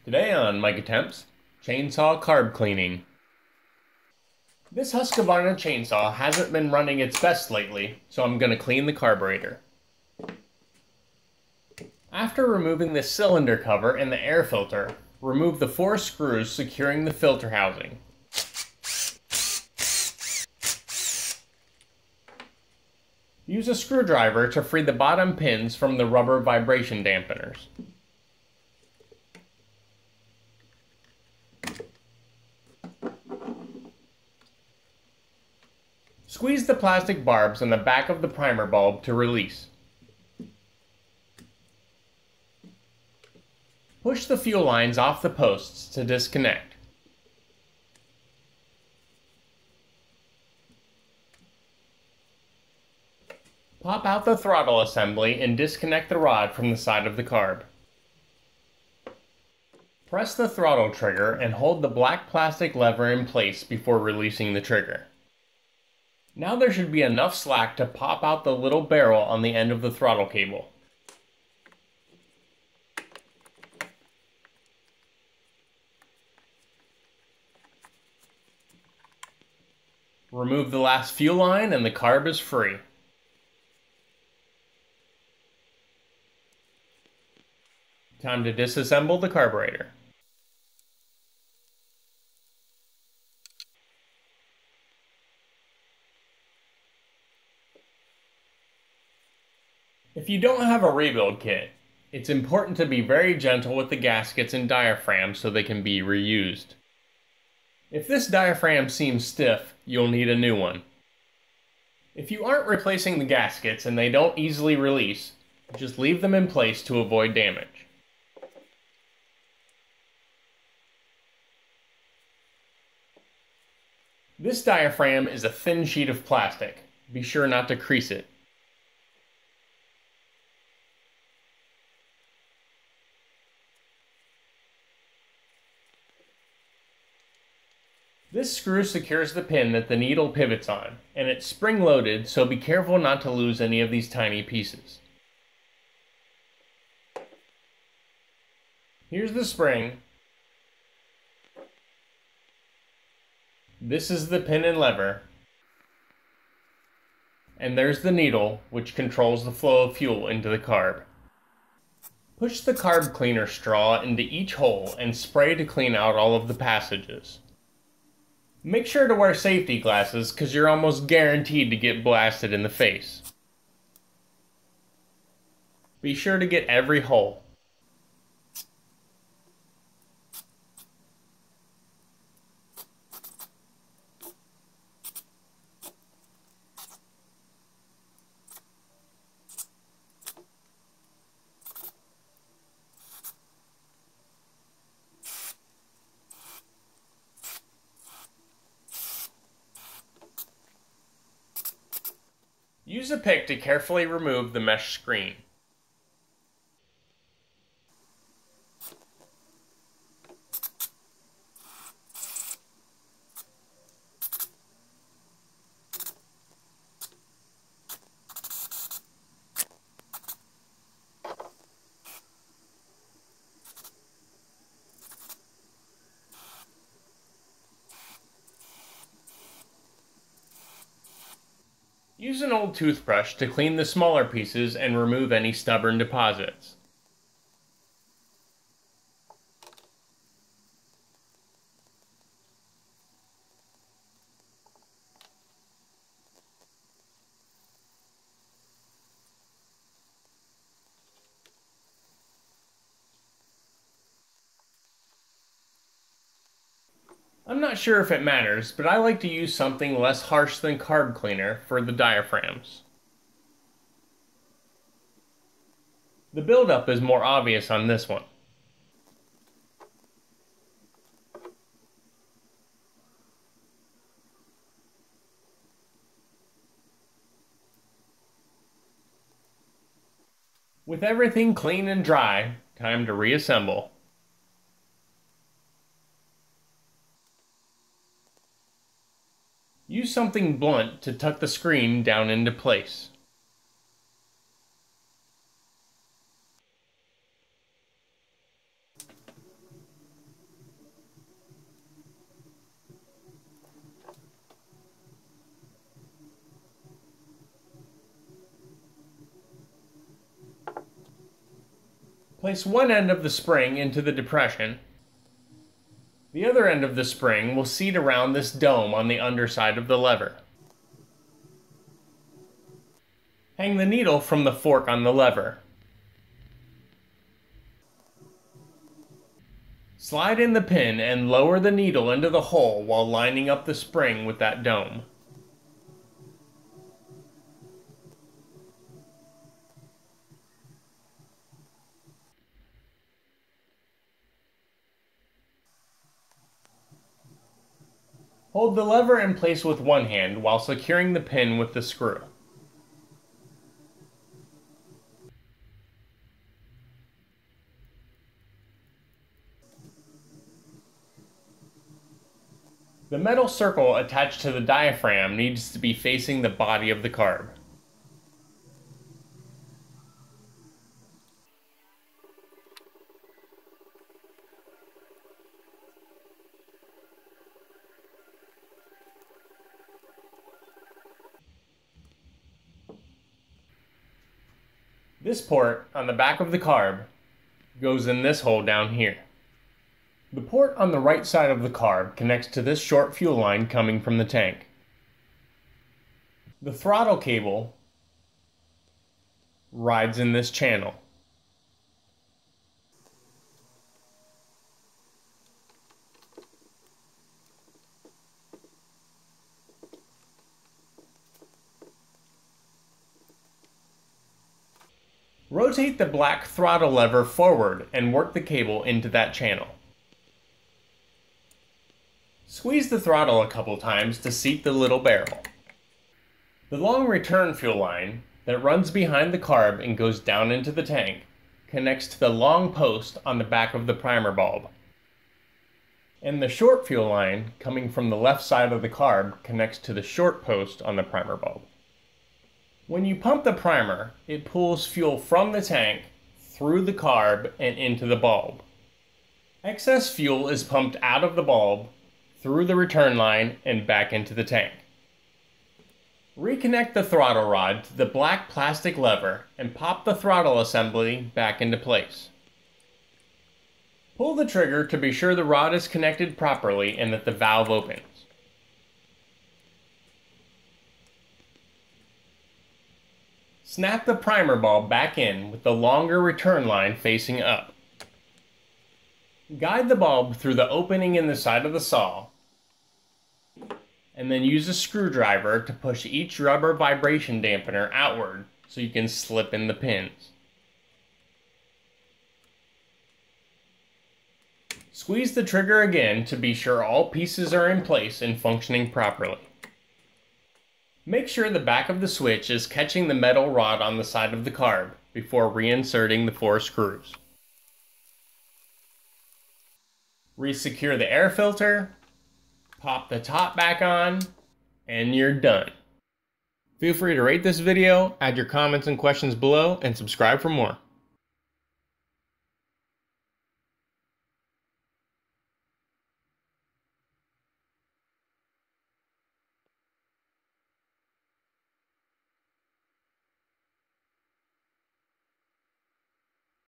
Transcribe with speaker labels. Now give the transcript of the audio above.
Speaker 1: Today on Mike Attempts, chainsaw carb cleaning. This Husqvarna chainsaw hasn't been running its best lately, so I'm going to clean the carburetor. After removing the cylinder cover and the air filter, remove the 4 screws securing the filter housing. Use a screwdriver to free the bottom pins from the rubber vibration dampeners. Squeeze the plastic barbs on the back of the primer bulb to release. Push the fuel lines off the posts to disconnect. Pop out the throttle assembly and disconnect the rod from the side of the carb. Press the throttle trigger and hold the black plastic lever in place before releasing the trigger. Now there should be enough slack to pop out the little barrel on the end of the throttle cable. Remove the last fuel line and the carb is free. Time to disassemble the carburetor. If you don't have a rebuild kit, it's important to be very gentle with the gaskets and diaphragms so they can be reused. If this diaphragm seems stiff, you'll need a new one. If you aren't replacing the gaskets and they don't easily release, just leave them in place to avoid damage. This diaphragm is a thin sheet of plastic. Be sure not to crease it. This screw secures the pin that the needle pivots on, and it's spring-loaded, so be careful not to lose any of these tiny pieces. Here's the spring. This is the pin and lever. And there's the needle, which controls the flow of fuel into the carb. Push the carb cleaner straw into each hole and spray to clean out all of the passages. Make sure to wear safety glasses because you're almost guaranteed to get blasted in the face. Be sure to get every hole. Use a pick to carefully remove the mesh screen. Use an old toothbrush to clean the smaller pieces and remove any stubborn deposits. I'm not sure if it matters, but I like to use something less harsh than carb cleaner for the diaphragms. The buildup is more obvious on this one. With everything clean and dry, time to reassemble. Use something blunt to tuck the screen down into place. Place one end of the spring into the depression. The other end of the spring will seat around this dome on the underside of the lever. Hang the needle from the fork on the lever. Slide in the pin and lower the needle into the hole while lining up the spring with that dome. Hold the lever in place with one hand while securing the pin with the screw. The metal circle attached to the diaphragm needs to be facing the body of the carb. This port on the back of the carb goes in this hole down here. The port on the right side of the carb connects to this short fuel line coming from the tank. The throttle cable rides in this channel. Rotate the black throttle lever forward and work the cable into that channel. Squeeze the throttle a couple times to seat the little barrel. The long return fuel line that runs behind the carb and goes down into the tank connects to the long post on the back of the primer bulb. And the short fuel line coming from the left side of the carb connects to the short post on the primer bulb. When you pump the primer, it pulls fuel from the tank through the carb and into the bulb. Excess fuel is pumped out of the bulb, through the return line, and back into the tank. Reconnect the throttle rod to the black plastic lever and pop the throttle assembly back into place. Pull the trigger to be sure the rod is connected properly and that the valve opens. Snap the primer bulb back in with the longer return line facing up. Guide the bulb through the opening in the side of the saw, and then use a screwdriver to push each rubber vibration dampener outward so you can slip in the pins. Squeeze the trigger again to be sure all pieces are in place and functioning properly. Make sure the back of the switch is catching the metal rod on the side of the carb before reinserting the 4 screws. Resecure the air filter, pop the top back on, and you're done. Feel free to rate this video, add your comments and questions below, and subscribe for more.